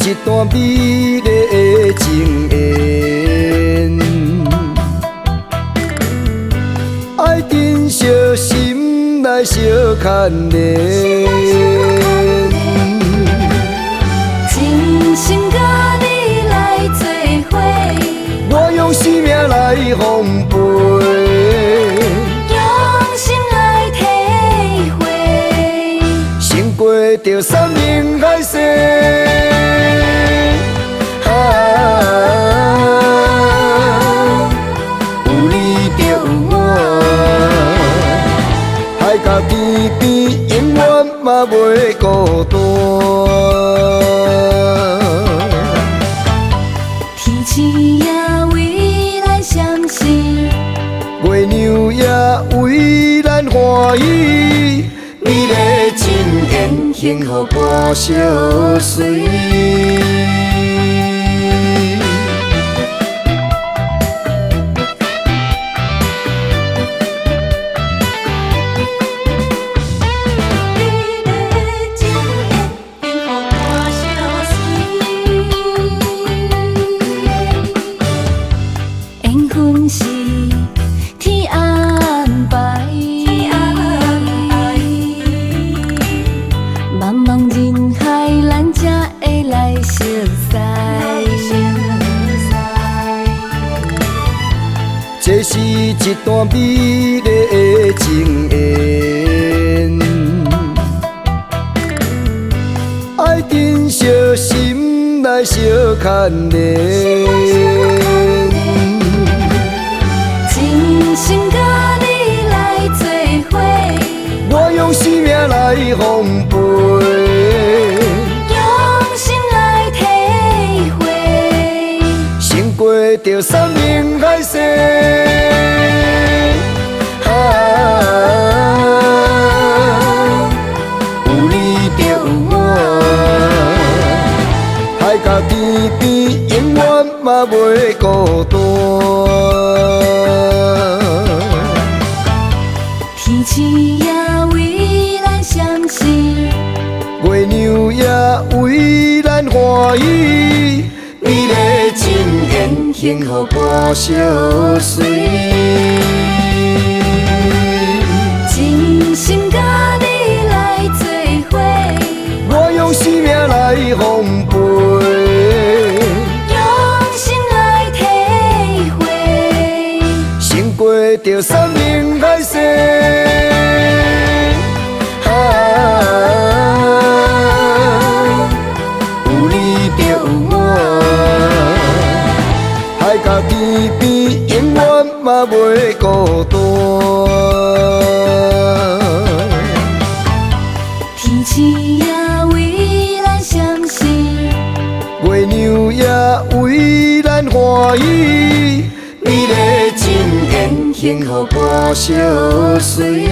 一段美丽的情缘，爱珍惜，心内小牵连。真心甲你来做伙，我用生命来奉陪，用心来体会，胜过着山盟海誓。有你就有我，海角天边永远嘛袂孤单。天星也为咱相识，月亮也为咱欢喜，美丽情缘，幸福伴相随。缘分是天安排，茫茫人海，咱才会来熟悉。这是一段美丽的情缘，爱珍惜，心内小牵连。真心甲你来做伙，我用生命来奉陪，用心来体会，胜过着山盟海誓。有你就有我，海角天边永远嘛袂孤单。天星也为咱相识，月亮也为咱欢喜，美丽情缘，幸福伴相随。真心甲你来做伙，我用生命来奉陪，用心来体会，胜过着山盟海誓。有你就有我，海角天边永远嘛袂孤单。天星也为咱相识，月亮也为咱欢喜，美丽情缘，幸福伴相随。